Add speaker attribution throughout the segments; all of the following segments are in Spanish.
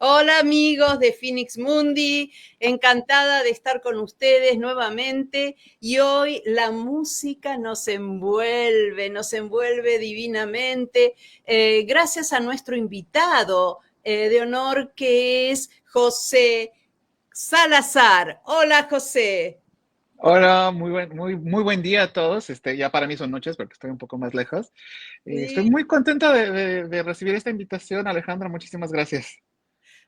Speaker 1: Hola amigos de Phoenix Mundi, encantada de estar con ustedes nuevamente y hoy la música nos envuelve divinamente, gracias a nuestro invitado de honor que es José Salazar. Hola José.
Speaker 2: Hola, muy buen día a todos. Ya para mí son noches porque estoy un poco más lejos. Estoy
Speaker 1: Sí.
Speaker 2: muy contenta de recibir esta invitación, Alejandra. Muchísimas gracias.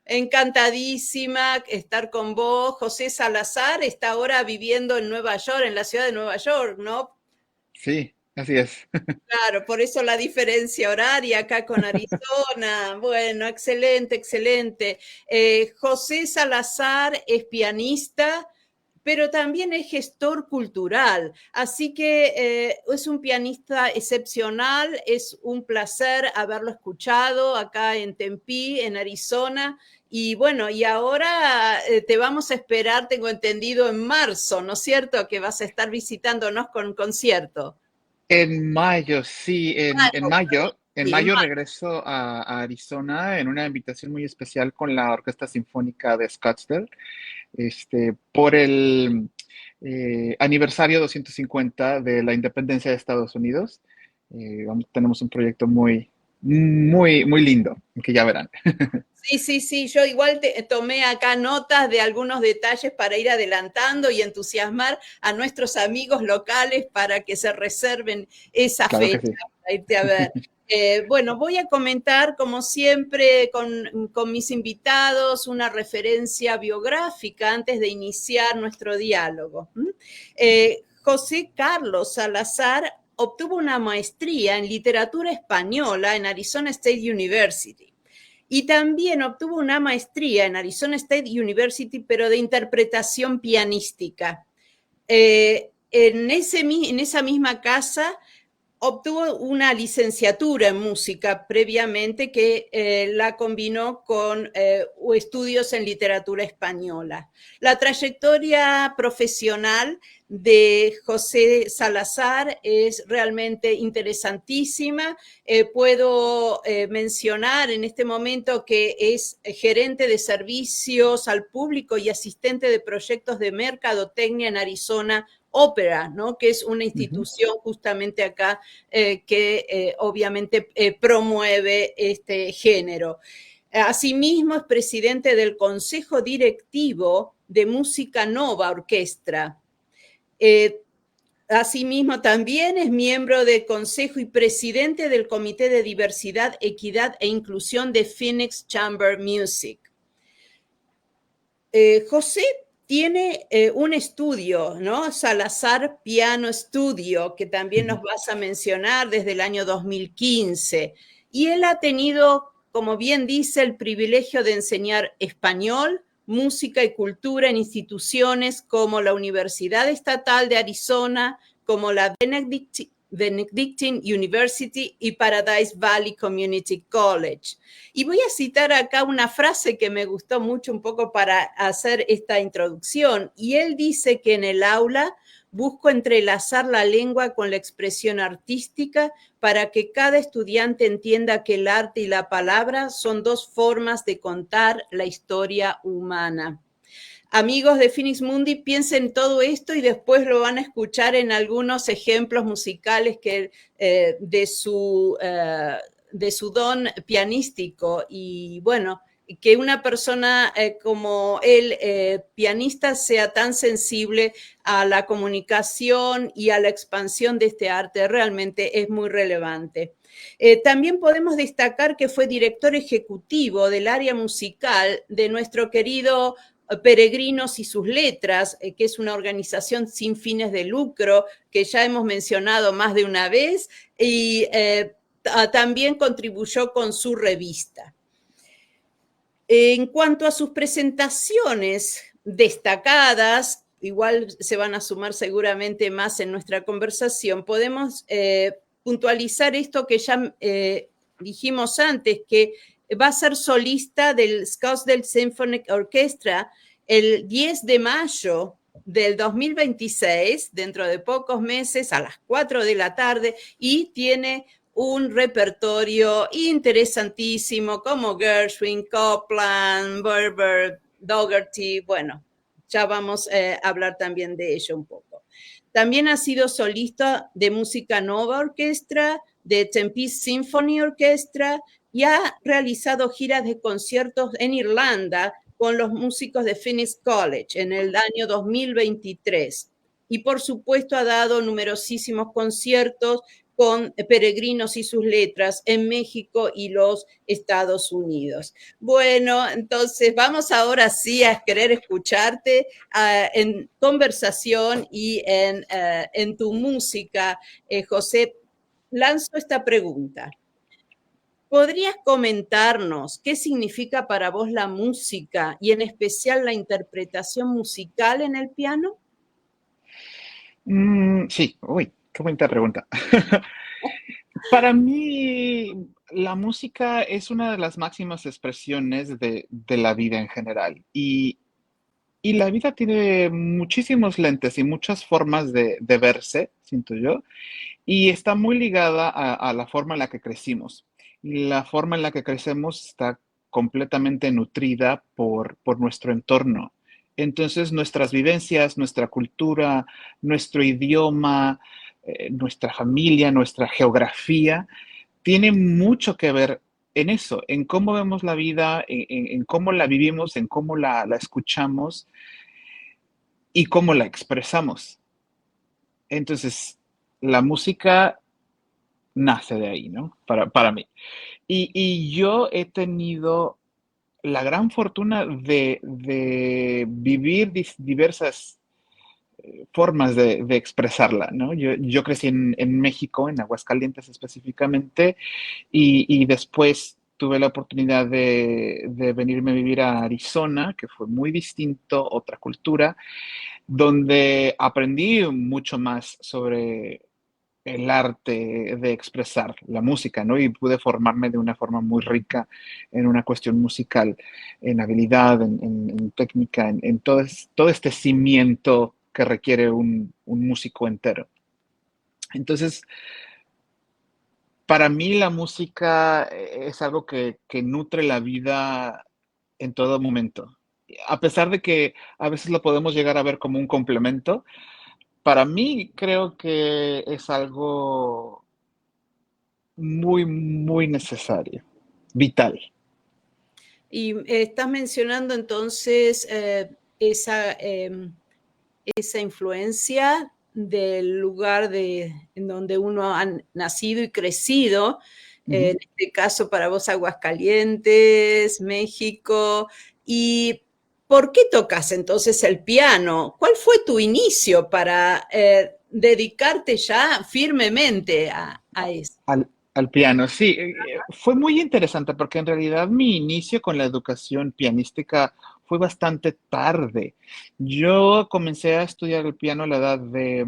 Speaker 1: Encantadísima estar con vos. José Salazar está ahora viviendo en Nueva York, en la ciudad de Nueva York, ¿no?
Speaker 2: Sí, así es.
Speaker 1: Claro, por eso la diferencia horaria acá con Arizona. Bueno, excelente, excelente. José Salazar es pianista, pero también es gestor cultural. Así que es un pianista excepcional, es un placer haberlo escuchado acá en Tempe, en Arizona. Y bueno, y ahora te vamos a esperar, tengo entendido, en marzo, ¿no es cierto? Que vas a estar visitándonos con un concierto.
Speaker 2: En mayo, sí, en
Speaker 1: Sí, en
Speaker 2: mayo
Speaker 1: marzo.
Speaker 2: regreso a Arizona en una invitación muy especial con la Orquesta Sinfónica de Scottsdale, por el aniversario 250 de la independencia de Estados Unidos. Tenemos un proyecto muy lindo, que ya verán.
Speaker 1: Sí, sí, sí, yo igual tomé acá notas de algunos detalles para ir adelantando y entusiasmar a nuestros amigos locales para que se reserven esa
Speaker 2: Claro que
Speaker 1: fecha
Speaker 2: sí.
Speaker 1: para irte a ver. Bueno, voy a comentar, como siempre, con mis invitados una referencia biográfica antes de iniciar nuestro diálogo. José Carlos Salazar obtuvo una maestría en literatura española en Arizona State University. Y también obtuvo una maestría en Arizona State University, pero de interpretación pianística. En esa misma casa obtuvo una licenciatura en música previamente que la combinó con estudios en literatura española. La trayectoria profesional de José Salazar es realmente interesantísima. Puedo mencionar en este momento que es gerente de servicios al público y asistente de proyectos de mercadotecnia en Arizona Ópera, ¿no? Que es una
Speaker 2: Ujú.
Speaker 1: institución justamente acá que obviamente promueve este género. Asimismo, es presidente del Consejo Directivo de Música Nova Orquestra. Eh, Asimismo, también es miembro del Consejo y presidente del Comité de Diversidad, Equidad e Inclusión de Phoenix Chamber Music. José tiene un estudio, ¿no? Salazar Piano Studio, que también nos vas a mencionar desde el año 2015. Y él ha tenido, como bien dice, el privilegio de enseñar español, música y cultura en instituciones como la Universidad Estatal de Arizona, como la Benedictine University y Paradise Valley Community College. Y voy a citar acá una frase que me gustó mucho un poco para hacer esta introducción. Y él dice que en el aula busco entrelazar la lengua con la expresión artística para que cada estudiante entienda que el arte y la palabra son dos formas de contar la historia humana. Amigos de Phoenix Mundi, piensen todo esto y después lo van a escuchar en algunos ejemplos musicales que, de su don pianístico. Y bueno, que una persona como él, pianista, sea tan sensible a la comunicación y a la expansión de este arte, realmente es muy relevante. También podemos destacar que fue director ejecutivo del área musical de nuestro querido Peregrinos y sus letras, que es una organización sin fines de lucro que ya hemos mencionado más de una vez y también contribuyó con su revista. En cuanto a sus presentaciones destacadas, igual se van a sumar seguramente más en nuestra conversación, podemos puntualizar esto que ya dijimos antes, que va a ser solista del Scottsdale Symphonic Orchestra el 10 de mayo del 2026, dentro de pocos meses, a las 4 de la tarde, y tiene un repertorio interesantísimo como Gershwin, Copland, Berber, Dougherty. Bueno, ya vamos a hablar también de ello un poco. También ha sido solista de Música Nova Orquestra, de Tempest Symphony Orchestra y ha realizado giras de conciertos en Irlanda con los músicos de Phoenix College en el año 2023. Y por supuesto ha dado numerosísimos conciertos con Peregrinos y sus letras en México y los Estados Unidos. Bueno, entonces vamos ahora sí a querer escucharte en conversación y en tu música. José, lanzo esta pregunta. ¿Podrías comentarnos qué significa para vos la música y en especial la interpretación musical en el piano?
Speaker 2: Sí, uy, qué bonita pregunta. Para mí, la música es una de las máximas expresiones de la vida en general. Y la vida tiene muchísimos lentes y muchas formas de verse, siento yo, y está muy ligada a la forma en la que crecimos. Y la forma en la que crecemos está completamente nutrida por nuestro entorno. Entonces, nuestras vivencias, nuestra cultura, nuestro idioma, nuestra familia, nuestra geografía, tiene mucho que ver en eso, en cómo vemos la vida, en cómo la vivimos, en cómo la escuchamos y cómo la expresamos. Entonces, la música nace de ahí, ¿no? Para mí. Y yo he tenido la gran fortuna de vivir diversas formas de expresarla, ¿no? Yo crecí en México, en Aguascalientes específicamente, y después tuve la oportunidad de venirme a vivir a Arizona, que fue muy distinto, otra cultura, donde aprendí mucho más sobre el arte de expresar la música, ¿no? Y pude formarme de una forma muy rica en una cuestión musical, en habilidad, en técnica, en todo este cimiento que requiere un músico entero. Entonces, para mí la música es algo que nutre la vida en todo momento. A pesar de que a veces lo podemos llegar a ver como un complemento, para mí creo que es algo muy, muy necesario, vital.
Speaker 1: Y estás mencionando entonces esa influencia del lugar en donde uno ha nacido y crecido,
Speaker 2: Ujú.
Speaker 1: en este caso para vos Aguascalientes, México. ¿Y por qué tocas entonces el piano? ¿Cuál fue tu inicio para dedicarte ya firmemente a eso?
Speaker 2: Al piano, sí, fue muy interesante porque en realidad mi inicio con la educación pianística fue bastante tarde. Yo comencé a estudiar el piano a la edad de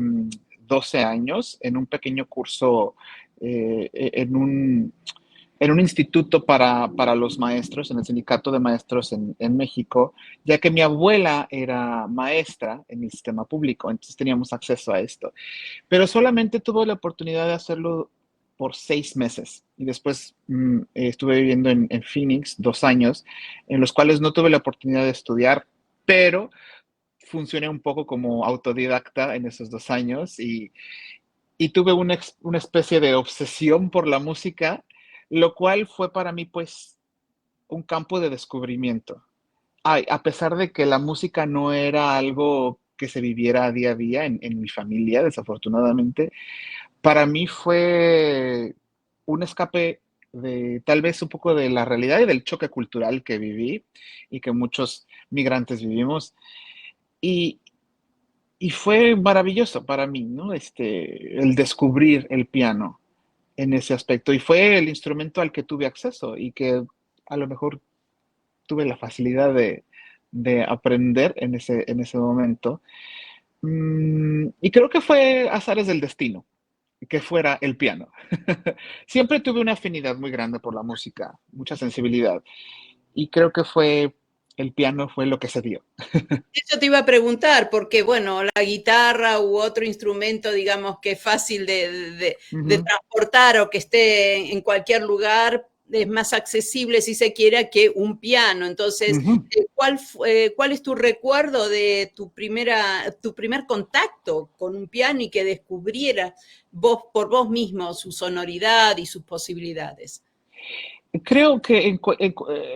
Speaker 2: 12 años en un pequeño curso en un instituto para los maestros, en el sindicato de maestros en México, ya que mi abuela era maestra en el sistema público, entonces teníamos acceso a esto. Pero solamente tuve la oportunidad de hacerlo por 6 meses y después estuve viviendo en Phoenix 2 años, en los cuales no tuve la oportunidad de estudiar, pero funcioné un poco como autodidacta en esos 2 años y tuve una especie de obsesión por la música, lo cual fue para mí pues un campo de descubrimiento. Ay, a pesar de que la música no era algo que se viviera día a día en mi familia, desafortunadamente, para mí fue un escape de tal vez un poco de la realidad y del choque cultural que viví y que muchos migrantes vivimos. Y, y fue maravilloso para mí, ¿no? El descubrir el piano en ese aspecto. Y fue el instrumento al que tuve acceso y que a lo mejor tuve la facilidad de aprender en ese momento. Y creo que fue azares del destino que fuera el piano. Siempre tuve una afinidad muy grande por la música, mucha sensibilidad. Y creo que fue el piano fue lo que se dio.
Speaker 1: Eso te iba a preguntar, porque bueno, la guitarra u otro instrumento, digamos, que es fácil de
Speaker 2: Ujú,
Speaker 1: transportar o que esté en cualquier lugar, es más accesible, si se quiere, que un piano. Entonces,
Speaker 2: ujú.
Speaker 1: ¿cuál es tu recuerdo de tu primer contacto con un piano y que descubriera vos por vos mismo su sonoridad y sus posibilidades?
Speaker 2: Creo que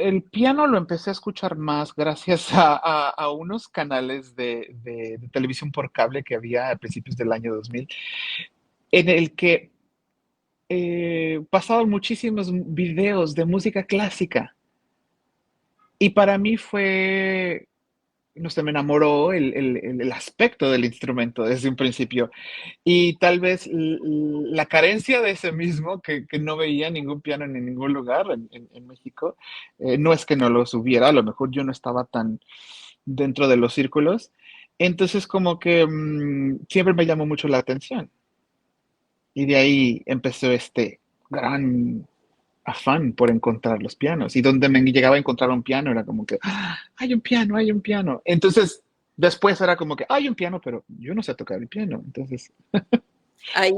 Speaker 2: el piano lo empecé a escuchar más gracias a unos canales de televisión por cable que había a principios del año 2000, en el que pasaban muchísimos videos de música clásica. Y para mí fue, no sé, me enamoró el aspecto del instrumento desde un principio. Y tal vez la carencia de ese mismo, que no veía ningún piano en ningún lugar en México, no es que no los hubiera, a lo mejor yo no estaba tan dentro de los círculos. Entonces como que siempre me llamó mucho la atención. Y de ahí empezó este gran afán por encontrar los pianos. Y donde me llegaba a encontrar un piano era como que, "Ah, hay un piano, hay un piano". Entonces, después era como que, hay un piano, pero yo no sé tocar el piano. Entonces,
Speaker 1: Ahí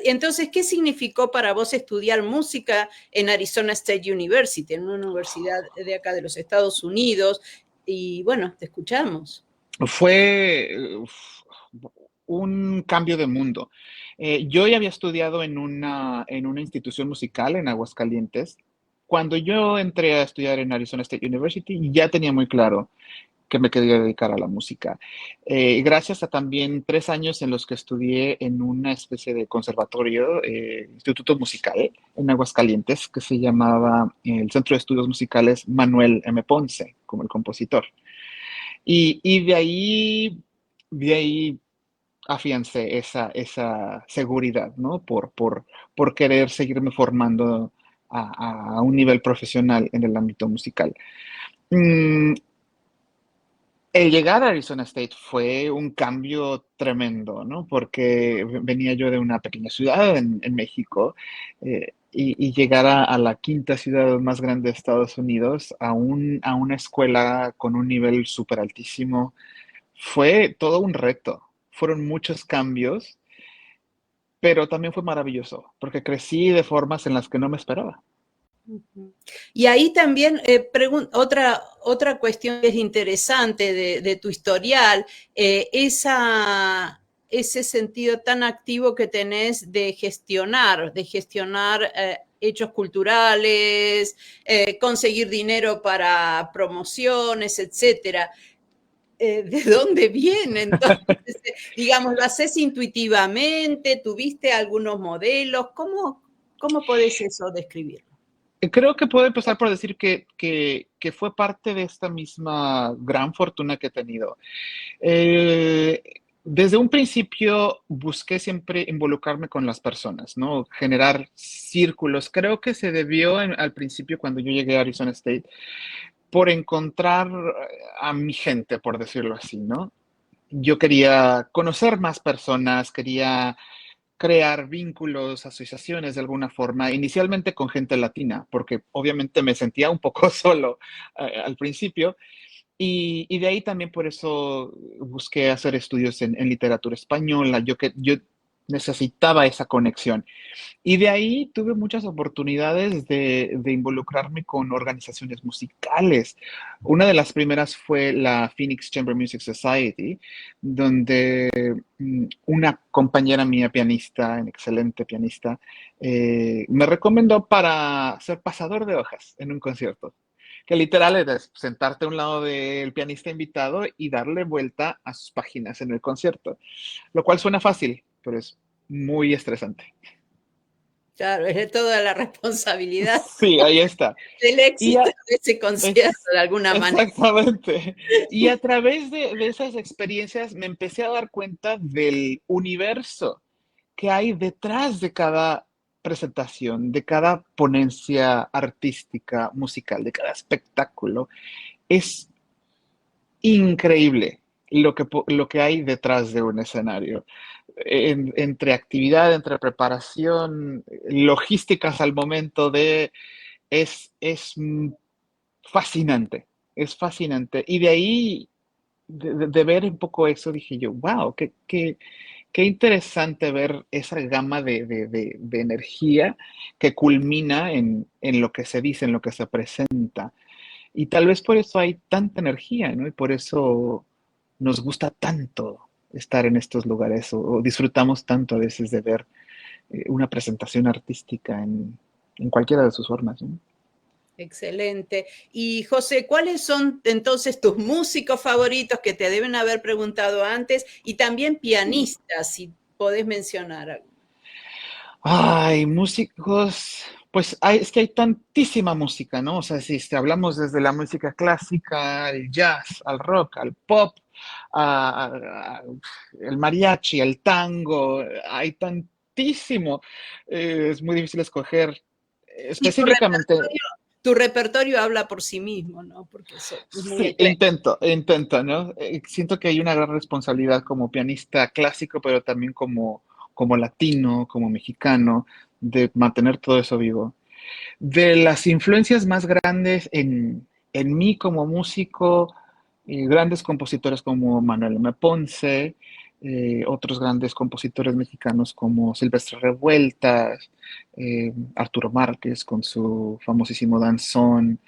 Speaker 1: entonces, ¿qué significó para vos estudiar música en Arizona State University, en una universidad de acá de los Estados Unidos? Y bueno, te escuchamos.
Speaker 2: fue un cambio de mundo. Yo ya había estudiado en una institución musical en Aguascalientes. Cuando yo entré a estudiar en Arizona State University, ya tenía muy claro que me quería dedicar a la música. Gracias a también 3 años en los que estudié en una especie de conservatorio, instituto musical en Aguascalientes, que se llamaba el Centro de Estudios Musicales Manuel M. Ponce, como el compositor. Y de ahí afiancé esa seguridad, ¿no? Por querer seguirme formando a un nivel profesional en el ámbito musical. Mm, el llegar a Arizona State fue un cambio tremendo, ¿no? Porque venía yo de una pequeña ciudad en México, y llegar a la quinta ciudad más grande de Estados Unidos, a una escuela con un nivel súper altísimo, fue todo un reto. Fueron muchos cambios, pero también fue maravilloso, porque crecí de formas en las que no me esperaba.
Speaker 1: Y ahí también, otra cuestión que es interesante de tu historial, ese sentido tan activo que tenés de gestionar hechos culturales, conseguir dinero para promociones, etcétera. ¿De dónde viene? Entonces, digamos, ¿lo haces intuitivamente? ¿Tuviste algunos modelos? ¿Cómo podés eso describirlo?
Speaker 2: Creo que puedo empezar por decir que fue parte de esta misma gran fortuna que he tenido. Eh, Desde un principio busqué siempre involucrarme con las personas, ¿no? Generar círculos. Creo que se debió al principio cuando yo llegué a Arizona State por encontrar a mi gente, por decirlo así, ¿no? Yo quería conocer más personas, quería crear vínculos, asociaciones de alguna forma, inicialmente con gente latina, porque obviamente me sentía un poco solo al principio, y de ahí también por eso busqué hacer estudios en literatura española. Yo necesitaba esa conexión. Y de ahí tuve muchas oportunidades de involucrarme con organizaciones musicales. Una de las primeras fue la Phoenix Chamber Music Society, donde una compañera mía pianista, una excelente pianista, me recomendó para ser pasador de hojas en un concierto. Que literal es sentarte a un lado del pianista invitado y darle vuelta a sus páginas en el concierto, lo cual suena fácil, pero es muy estresante.
Speaker 1: Claro, es toda la responsabilidad
Speaker 2: Sí, ahí está.
Speaker 1: del
Speaker 2: Y
Speaker 1: éxito
Speaker 2: a-
Speaker 1: de ese concierto,
Speaker 2: ex-
Speaker 1: de alguna manera.
Speaker 2: Exactamente. Y a través de esas experiencias me empecé a dar cuenta del universo que hay detrás de cada presentación, de cada ponencia artística, musical, de cada espectáculo. Es increíble lo que hay detrás de un escenario. Entre actividad, entre preparación, logísticas al momento de... es fascinante. es fascinante. Y de ahí, de ver un poco eso, dije yo, wow, qué interesante ver esa gama de energía que culmina en lo que se dice, en lo que se presenta. Y tal vez por eso hay tanta energía, ¿no? Y por eso nos gusta tanto estar en estos lugares o disfrutamos tanto a veces de ver una presentación artística en cualquiera de sus formas, ¿no?
Speaker 1: Excelente. Y José, ¿cuáles son entonces tus músicos favoritos que te deben haber preguntado antes? Y también pianistas, si podés mencionar algo.
Speaker 2: Ay, músicos, pues es que hay tantísima música, ¿no? O sea, si hablamos desde la música clásica, al jazz, al rock, al pop, el mariachi, el tango, hay tantísimo. Es muy difícil escoger
Speaker 1: Y
Speaker 2: específicamente.
Speaker 1: tu repertorio habla por sí mismo, ¿no? Porque eso es muy
Speaker 2: Sí,
Speaker 1: ecléctico.
Speaker 2: intento, ¿no? Siento que hay una gran responsabilidad como pianista clásico, pero también como latino, como mexicano, de mantener todo eso vivo. De las influencias más grandes en mí como músico, grandes compositores como Manuel M. Ponce, otros grandes compositores mexicanos como Silvestre Revueltas, Arturo Márquez con su famosísimo danzón,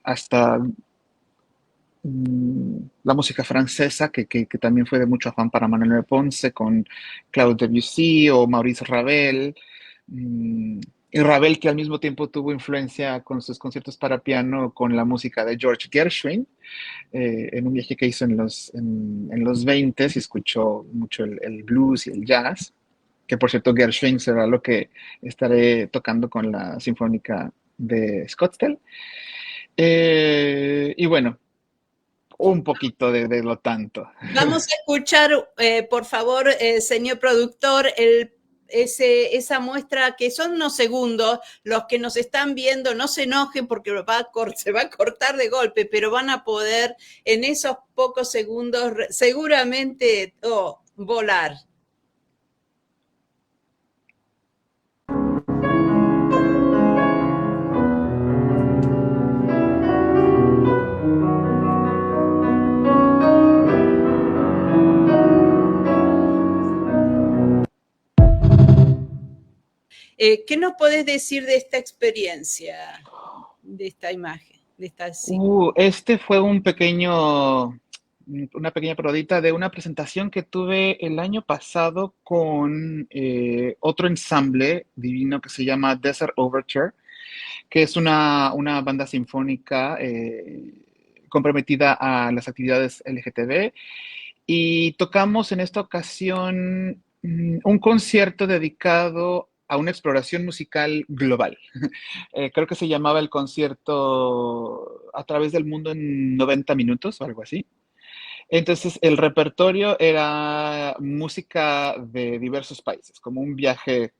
Speaker 2: hasta la música francesa, que también fue de mucho afán para Manuel M. Ponce, con Claude Debussy o Maurice Ravel. Y Ravel, que al mismo tiempo tuvo influencia con sus conciertos para piano con la música de George Gershwin, en un viaje que hizo en los 20 y escuchó mucho el blues y el jazz, que por cierto Gershwin será lo que estaré tocando con la Sinfónica de Scottsdale. Y bueno, un poquito de lo tanto.
Speaker 1: Vamos a escuchar, por favor, señor productor, esa muestra que son unos segundos. Los que nos están viendo no se enojen porque se va a cortar de golpe, pero van a poder en esos pocos segundos seguramente volar. ¿Qué nos podés decir de esta experiencia, de esta imagen, de esta
Speaker 2: Este fue una pequeña probadita de una presentación que tuve el año pasado con otro ensamble divino que se llama Desert Overture, que es una banda sinfónica comprometida a las actividades LGTB. Y tocamos en esta ocasión un concierto dedicado a una exploración musical global. Creo que se llamaba el concierto A través del mundo en 90 minutos o algo así. Entonces, el repertorio era música de diversos países, como un viaje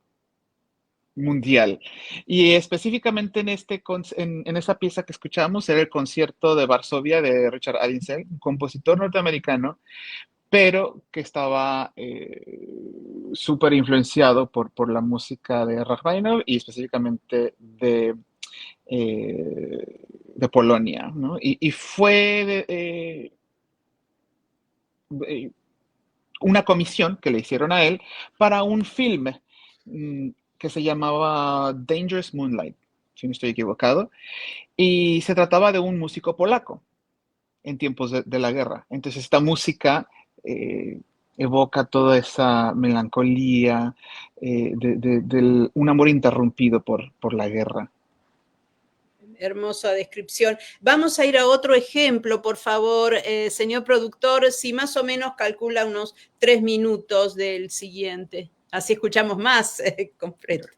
Speaker 2: mundial. Y específicamente en esa pieza que escuchamos era el concierto de Varsovia de Richard Adinson, un compositor norteamericano, pero que estaba súper influenciado por la música de Rachmaninoff y específicamente de Polonia, ¿no? Y fue una comisión que le hicieron a él para un filme que se llamaba Dangerous Moonlight, si no estoy equivocado, y se trataba de un músico polaco en tiempos de la guerra. Entonces esta música evoca toda esa melancolía de un amor interrumpido por la guerra.
Speaker 1: Hermosa descripción. Vamos a ir a otro ejemplo, por favor, señor productor, si más o menos calcula unos 3 minutos del siguiente. Así escuchamos más completo.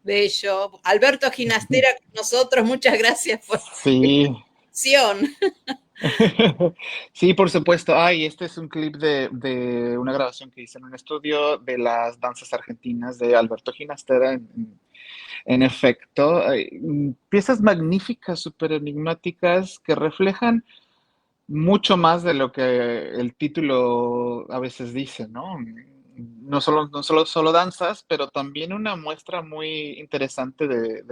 Speaker 1: Bello. Alberto Ginastera con nosotros, muchas gracias por la
Speaker 2: Sí,
Speaker 1: invitación.
Speaker 2: sí, por supuesto. Ay, este es un clip de una grabación que hice en un estudio de las danzas argentinas de Alberto Ginastera, en efecto. Piezas magníficas, súper enigmáticas, que reflejan mucho más de lo que el título a veces dice, ¿no? No solo danzas, pero también una muestra muy interesante de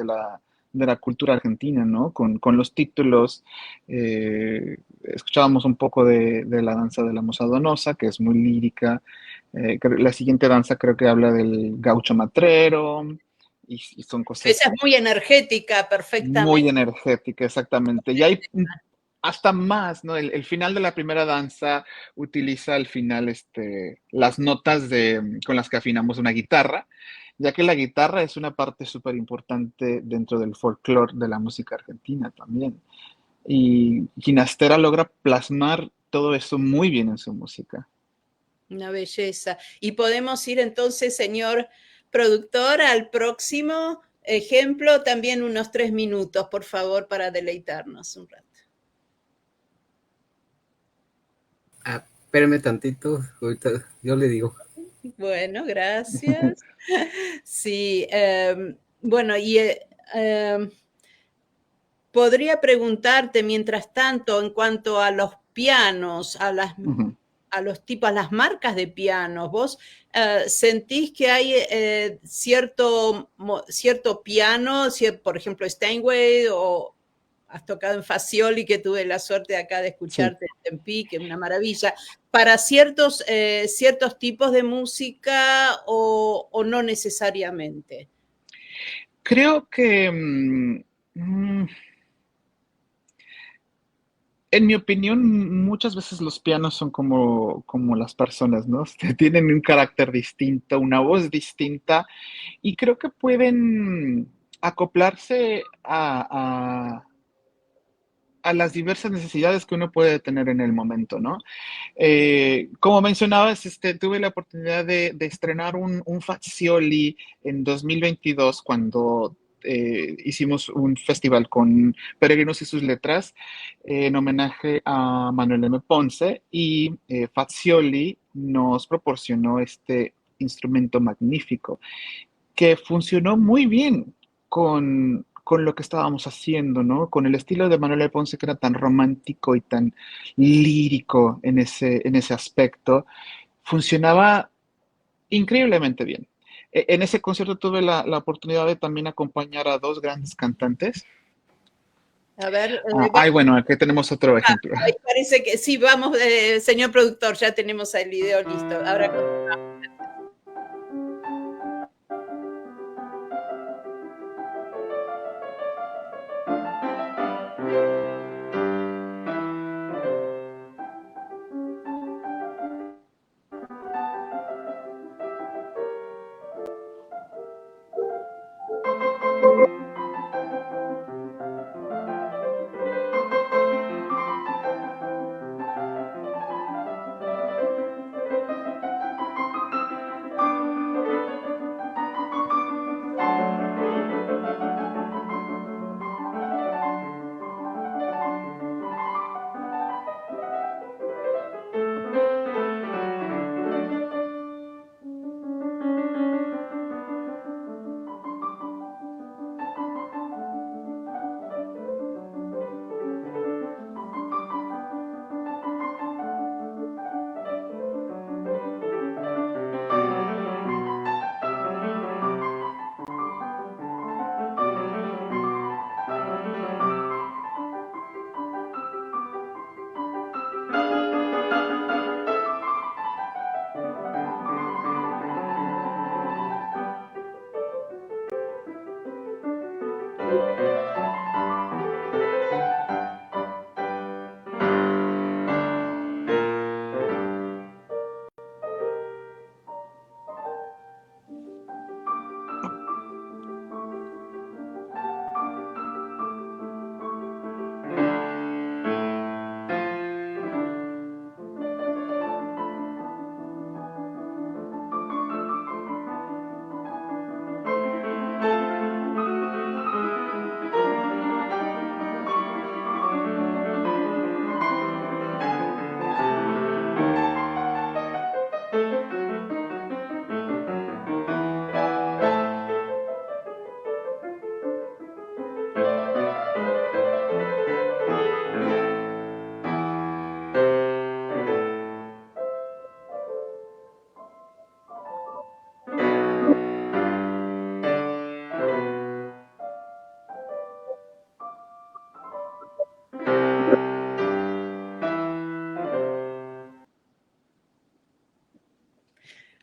Speaker 2: la cultura argentina, ¿no? Con los títulos, escuchábamos un poco de la danza de la Musa Donosa, que es muy lírica. La siguiente danza creo que habla del gaucho matrero, y son
Speaker 1: Esa
Speaker 2: cosas
Speaker 1: es muy energética,
Speaker 2: muy
Speaker 1: perfectamente.
Speaker 2: energética, exactamente. Y hay hasta más, ¿no? El final de la primera danza utiliza al final las notas con las que afinamos una guitarra, ya que la guitarra es una parte súper importante dentro del folclore de la música argentina también. Y Ginastera logra plasmar todo eso muy bien en su música.
Speaker 1: Una belleza. Y podemos ir entonces, señor productor, al próximo ejemplo, también unos 3 minutos, por favor, para deleitarnos un rato.
Speaker 3: Espérame tantito, ahorita yo le digo.
Speaker 1: Bueno, gracias. Sí, bueno, y podría preguntarte mientras tanto en cuanto a los pianos,
Speaker 2: Ujú.
Speaker 1: a los tipos, a las marcas de pianos. ¿Vos sentís que hay cierto piano, por ejemplo, Steinway, o has tocado en Fazioli, que tuve la suerte acá de
Speaker 2: Sí,
Speaker 1: escucharte en Tempi, que es una maravilla, para ciertos tipos de música o no necesariamente?
Speaker 2: creo que en mi opinión, muchas veces los pianos son como las personas, ¿no? Tienen un carácter distinto, una voz distinta, y creo que pueden acoplarse a las diversas necesidades que uno puede tener en el momento, ¿no? Como mencionabas, tuve la oportunidad de estrenar un Fazioli en 2022 cuando hicimos un festival con Peregrinos y sus letras, en homenaje a Manuel M. Ponce, y Fazioli nos proporcionó este instrumento magnífico que funcionó muy bien con lo que estábamos haciendo, ¿no? Con el estilo de Manuel Ponce, que era tan romántico y tan lírico en ese aspecto, funcionaba increíblemente bien. En ese concierto tuve la oportunidad de también acompañar a dos grandes cantantes.
Speaker 1: A ver,
Speaker 2: Ay, bueno, aquí tenemos otro ejemplo.
Speaker 1: ahí parece que sí, vamos, señor productor, ya tenemos el video listo. Ahora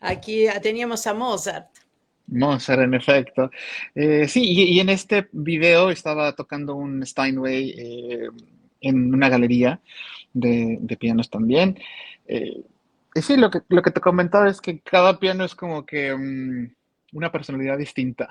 Speaker 1: Aquí teníamos a Mozart.
Speaker 2: Mozart, en efecto. Sí, y en este video estaba tocando un Steinway en una galería de pianos también. Eh, y sí, lo que te comentaba es que cada piano es como que una personalidad distinta.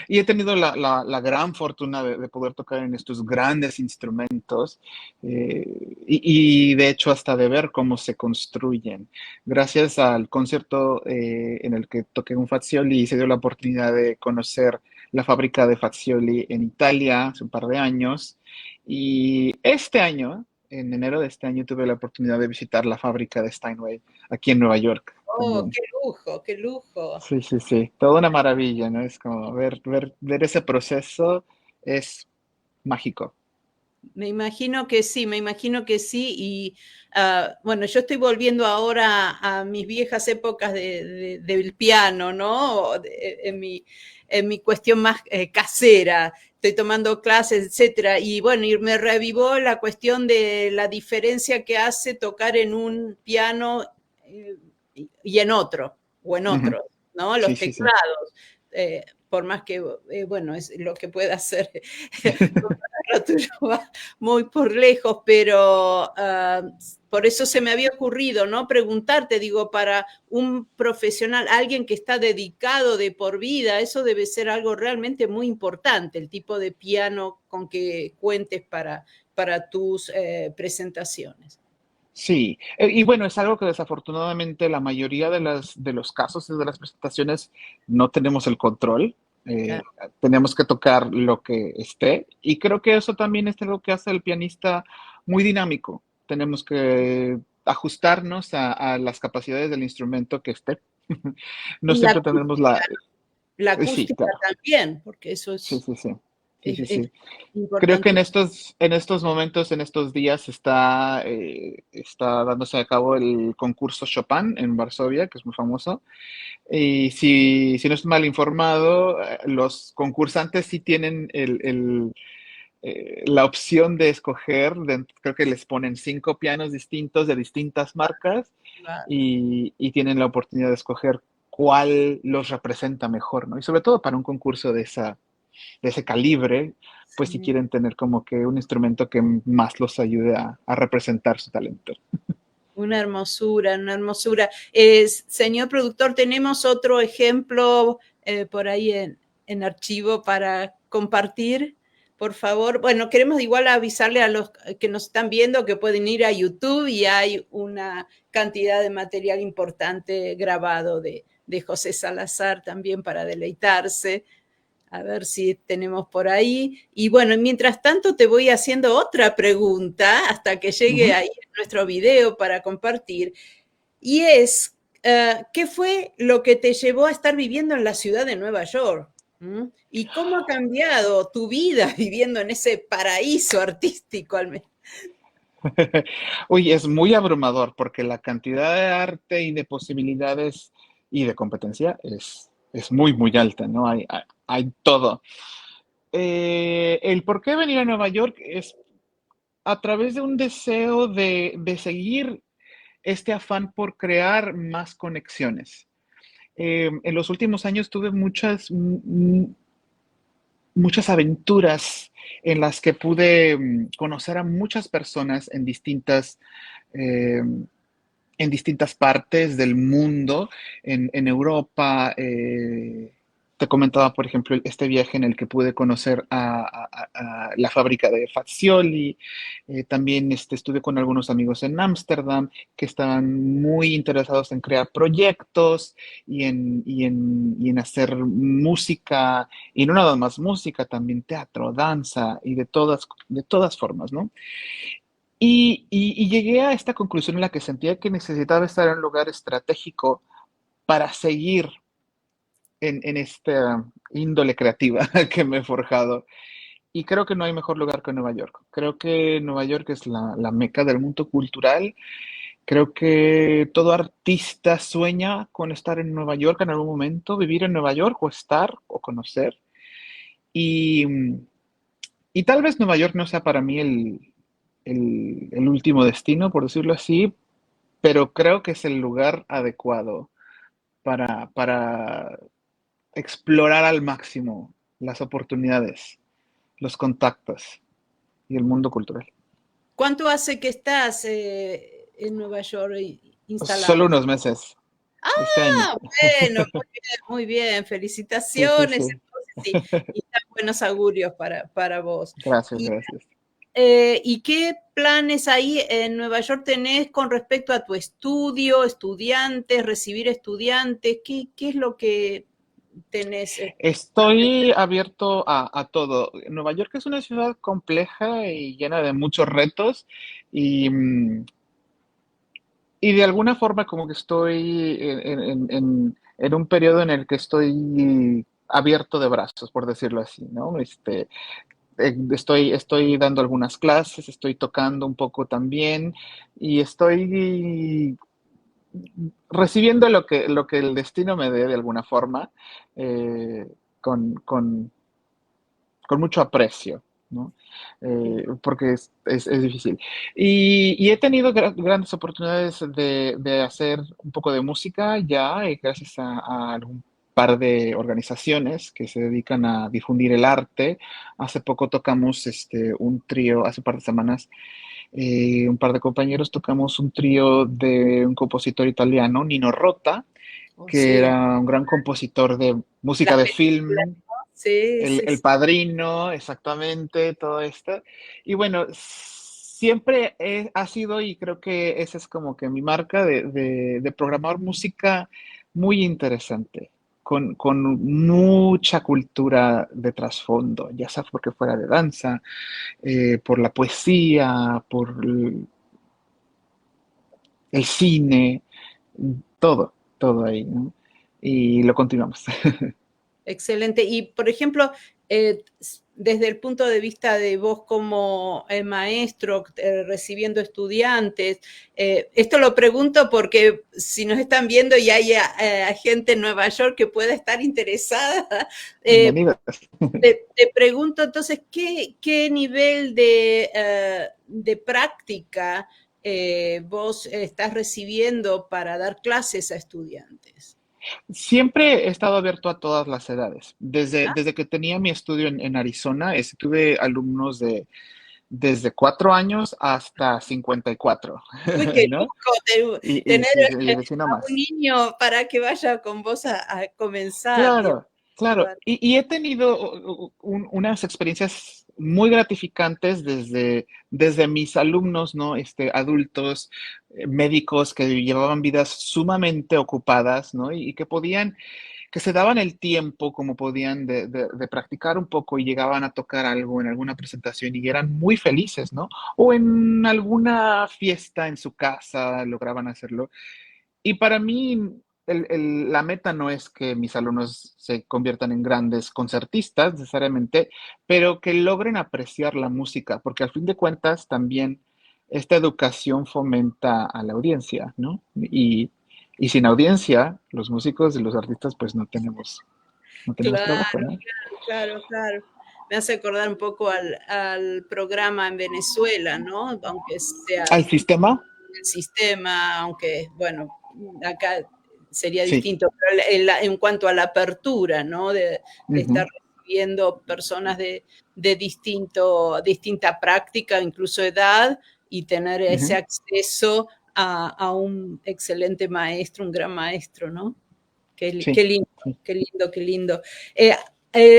Speaker 2: Y he tenido la gran fortuna de poder tocar en estos grandes instrumentos y de hecho hasta de ver cómo se construyen. Gracias al concierto en el que toqué un Fazioli, se dio la oportunidad de conocer la fábrica de Fazioli en Italia hace un par de años. Y este año, en enero de este año, tuve la oportunidad de visitar la fábrica de Steinway aquí en Nueva York
Speaker 1: Oh,
Speaker 2: también.
Speaker 1: qué lujo, qué lujo.
Speaker 2: Sí, sí, sí, toda una maravilla, ¿no? Es como ver ese proceso es mágico.
Speaker 1: Me imagino que sí, me imagino que sí. Y bueno, yo estoy volviendo ahora a mis viejas épocas del piano, ¿no? En mi cuestión más casera. Estoy tomando clases, etcétera. Y bueno, y me revivó la cuestión de la diferencia que hace tocar en un piano eh, y en otro, o en
Speaker 2: Ujú.
Speaker 1: otro, ¿no?
Speaker 2: Sí,
Speaker 1: Los
Speaker 2: sí, sí.
Speaker 1: teclados. Por más que, bueno, es lo que pueda hacer lo tuyo va muy por lejos, pero por eso se me había ocurrido, ¿no? Preguntarte, digo, para un profesional, alguien que está dedicado de por vida, eso debe ser algo realmente muy importante, el tipo de piano con que cuentes para tus presentaciones.
Speaker 2: Sí, y bueno, es algo que desafortunadamente la mayoría de los casos y de las presentaciones no tenemos el control.
Speaker 1: Claro.
Speaker 2: Tenemos que tocar lo que esté y creo que eso también es algo que hace al pianista muy dinámico. Tenemos que ajustarnos a las capacidades del instrumento que esté. No
Speaker 1: Y
Speaker 2: siempre tendremos la...
Speaker 1: la
Speaker 2: Sí,
Speaker 1: acústica
Speaker 2: claro.
Speaker 1: también, porque eso
Speaker 2: Sí, sí, sí. Sí, sí,
Speaker 1: es
Speaker 2: sí. Creo que
Speaker 1: importante.
Speaker 2: en estos momentos, en estos días, está dándose a cabo el concurso Chopin en Varsovia, que es muy famoso. Y si no estoy mal informado, los concursantes sí tienen la opción de escoger, creo que les ponen 5 pianos distintos de distintas marcas y tienen la oportunidad de escoger cuál los representa mejor, ¿no? Y sobre todo para un concurso de ese calibre, pues si
Speaker 1: Sí.
Speaker 2: quieren tener como que un instrumento que más los ayude a representar su talento.
Speaker 1: Una hermosura, una hermosura. Señor productor, tenemos otro ejemplo por ahí en archivo para compartir, por favor. Bueno, queremos igual avisarle a los que nos están viendo que pueden ir a YouTube y hay una cantidad de material importante grabado de José Salazar también para deleitarse. A ver si tenemos por ahí. Y bueno, mientras tanto te voy haciendo otra pregunta hasta que
Speaker 2: Uh
Speaker 1: llegue
Speaker 2: -huh.
Speaker 1: ahí nuestro video para compartir. Y es, ¿qué fue lo que te llevó a estar viviendo en la ciudad de Nueva York? ¿Mm? ¿Y cómo ha cambiado tu vida viviendo en ese paraíso artístico al menos?
Speaker 2: Uy, es muy abrumador porque la cantidad de arte y de posibilidades y de competencia es muy, muy alta, ¿no? Hay todo. El por qué venir a Nueva York es a través de un deseo de seguir este afán por crear más conexiones. En los últimos años tuve muchas aventuras en las que pude conocer a muchas personas eh, en distintas partes del mundo, en Europa. Te comentaba, por ejemplo, este viaje en el que pude conocer a la fábrica de Fazioli. También estuve con algunos amigos en Ámsterdam que estaban muy interesados en crear proyectos y en hacer música, y no nada más música, también teatro, danza y de todas formas, ¿no? Y llegué a esta conclusión en la que sentía que necesitaba estar en un lugar estratégico para seguir en esta índole creativa que me he forjado. Y creo que no hay mejor lugar que Nueva York. Creo que Nueva York es la meca del mundo cultural. Creo que todo artista sueña con estar en Nueva York en algún momento, vivir en Nueva York o estar o conocer. Y, y tal vez Nueva York no sea para mí el último destino, por decirlo así, pero creo que es el lugar adecuado para explorar al máximo las oportunidades, los contactos y el mundo cultural.
Speaker 1: ¿Cuánto hace que estás en Nueva York
Speaker 2: Solo
Speaker 1: instalado?
Speaker 2: unos meses, este año.
Speaker 1: Bueno, muy bien,
Speaker 2: Sí, sí,
Speaker 1: felicitaciones,
Speaker 2: sí.
Speaker 1: entonces, y dan buenos augurios para vos.
Speaker 2: Gracias,
Speaker 1: Y,
Speaker 2: gracias.
Speaker 1: ¿Y qué planes ahí en Nueva York tenés con respecto a tu estudio, estudiantes, recibir estudiantes? ¿Qué es lo que tenés?
Speaker 2: Estoy abierto a todo. Nueva York es una ciudad compleja y llena de muchos retos y, y de alguna forma como que estoy en un periodo en el que estoy abierto de brazos, por decirlo así, ¿no? Estoy dando algunas clases, estoy tocando un poco también y estoy recibiendo lo que el destino me dé de alguna forma, eh, con, con, con mucho aprecio, ¿no? Porque es difícil. Y he tenido grandes oportunidades de hacer un poco de música ya, gracias a algún par de organizaciones que se dedican a difundir el arte. Hace poco tocamos un trío, hace un par de semanas, un par de compañeros tocamos un trío de un compositor italiano, Nino Rota,
Speaker 1: Oh,
Speaker 2: que
Speaker 1: sí,
Speaker 2: era un gran compositor de música
Speaker 1: las
Speaker 2: de
Speaker 1: películas,
Speaker 2: film,
Speaker 1: ¿no? Sí,
Speaker 2: el,
Speaker 1: sí,
Speaker 2: el
Speaker 1: sí.
Speaker 2: Padrino, exactamente, todo esto. Y bueno, siempre ha sido, y creo que esa es como que mi marca de programar música muy interesante, con mucha cultura de trasfondo, ya sea porque fuera de danza, por la poesía, por el cine, todo ahí, ¿no? Y lo continuamos.
Speaker 1: Excelente. Y, por ejemplo, desde el punto de vista de vos como maestro, recibiendo estudiantes, esto lo pregunto porque si nos están viendo y hay gente en Nueva York que pueda estar interesada, eh,
Speaker 2: Bienvenidos.
Speaker 1: te pregunto entonces, ¿qué nivel de práctica vos estás recibiendo para dar clases a estudiantes?
Speaker 2: Siempre he estado abierto a todas las edades. Desde que tenía mi estudio en Arizona, tuve alumnos desde 4 años hasta 54,
Speaker 1: Uy, qué
Speaker 2: ¿no?
Speaker 1: lujo
Speaker 2: Y
Speaker 1: tener
Speaker 2: sí, sí, y si no
Speaker 1: a un
Speaker 2: más.
Speaker 1: niño para que vaya con vos a comenzar, digamos.
Speaker 2: Claro, claro. Y he tenido unas experiencias muy gratificantes desde mis alumnos, ¿no? Adultos, médicos que llevaban vidas sumamente ocupadas, ¿no? Y que se daban el tiempo como podían de practicar un poco y llegaban a tocar algo en alguna presentación y eran muy felices, ¿no? O en alguna fiesta en su casa lograban hacerlo. Y para mí, la meta no es que mis alumnos se conviertan en grandes concertistas necesariamente, pero que logren apreciar la música, porque al fin de cuentas también esta educación fomenta a la audiencia, ¿no? Y sin audiencia, los músicos y los artistas, pues no tenemos
Speaker 1: Claro,
Speaker 2: trabajo, ¿no?
Speaker 1: claro, claro. Me hace acordar un poco al programa en Venezuela, ¿no? Aunque sea
Speaker 2: ¿Al sistema?
Speaker 1: el sistema, aunque, bueno, acá sería
Speaker 2: Sí.
Speaker 1: distinto, pero en cuanto a la apertura, ¿no? De estar
Speaker 2: Ujú,
Speaker 1: recibiendo personas de distinta práctica, incluso edad, y tener ese
Speaker 2: ujú.
Speaker 1: acceso a un excelente maestro, un gran maestro, ¿no? Qué
Speaker 2: Sí,
Speaker 1: lindo,
Speaker 2: sí.
Speaker 1: qué lindo, qué lindo. Eh,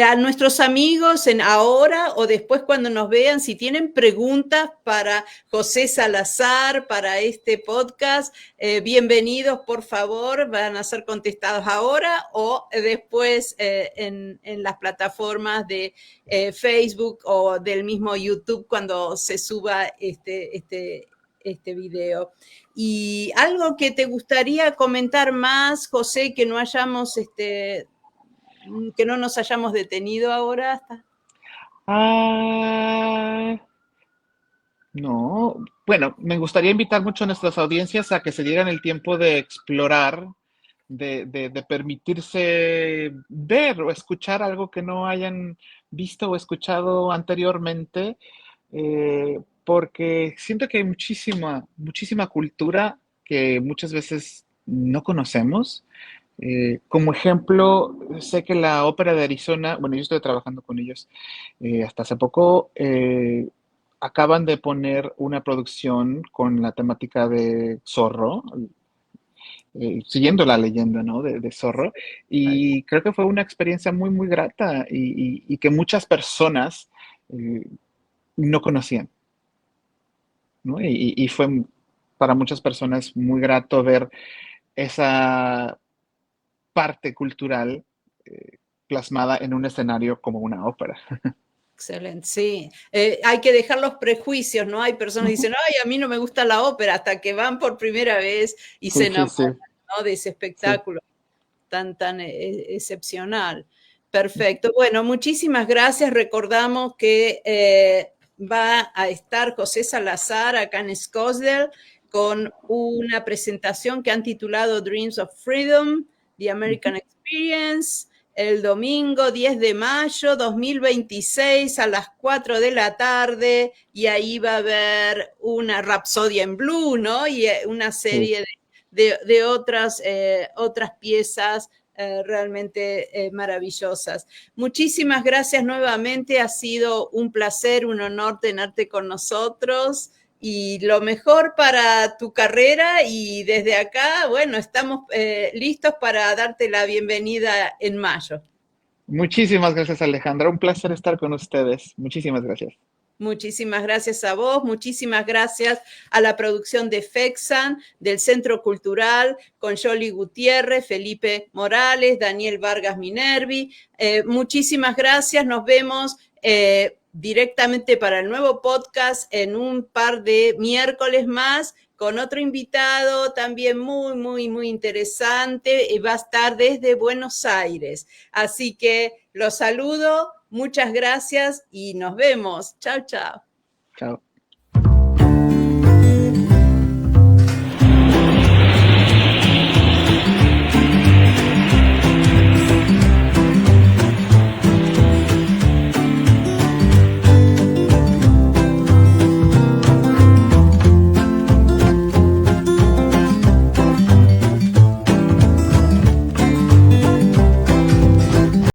Speaker 1: a nuestros amigos en ahora o después cuando nos vean, si tienen preguntas para José Salazar, para este podcast, bienvenidos, por favor, van a ser contestados ahora o después en las plataformas de Facebook o del mismo YouTube cuando se suba este video. ¿Y algo que te gustaría comentar más, José, que no nos hayamos detenido ahora?
Speaker 2: Ah, no, bueno, me gustaría invitar mucho a nuestras audiencias a que se dieran el tiempo de explorar, de permitirse ver o escuchar algo que no hayan visto o escuchado anteriormente, porque siento que hay muchísima, muchísima cultura que muchas veces no conocemos, Como ejemplo, sé que la Ópera de Arizona, bueno, yo estoy trabajando con ellos hasta hace poco, acaban de poner una producción con la temática de Zorro, siguiendo la leyenda, ¿no? De Zorro, y creo que fue una experiencia muy, muy grata y que muchas personas eh, no conocían, ¿no? Y fue para muchas personas muy grato ver esa parte cultural plasmada en un escenario como una ópera.
Speaker 1: Excelente, sí. Hay que dejar los prejuicios, ¿no? Hay personas que dicen, ay, a mí no me gusta la ópera, hasta que van por primera vez y se
Speaker 2: Sí, sí, sí,
Speaker 1: enamoran, ¿no? De ese
Speaker 2: sí.
Speaker 1: espectáculo tan excepcional. Perfecto. Bueno, muchísimas gracias. Recordamos que va a estar José Salazar acá en Scottsdale con una presentación que han titulado Dreams of Freedom, The American Experience, el domingo 10 de mayo 2026 a las 4 de la tarde, y ahí va a haber una Rapsodia en Blue, ¿no? Y una
Speaker 2: Sí.
Speaker 1: serie de otras piezas realmente maravillosas. Muchísimas gracias nuevamente, ha sido un placer, un honor tenerte con nosotros y lo mejor para tu carrera, y desde acá, bueno, estamos listos para darte la bienvenida en mayo.
Speaker 2: Muchísimas gracias, Alejandra. Un placer estar con ustedes. Muchísimas gracias.
Speaker 1: Muchísimas gracias a vos, muchísimas gracias a la producción de FEXAN, del Centro Cultural, con Yoli Gutiérrez, Felipe Morales, Daniel Vargas Minervi. Muchísimas gracias, nos vemos directamente para el nuevo podcast en un par de miércoles más, con otro invitado también muy interesante, y va a estar desde Buenos Aires. Así que los saludo, muchas gracias y nos vemos. Chao, chao.
Speaker 2: Chao.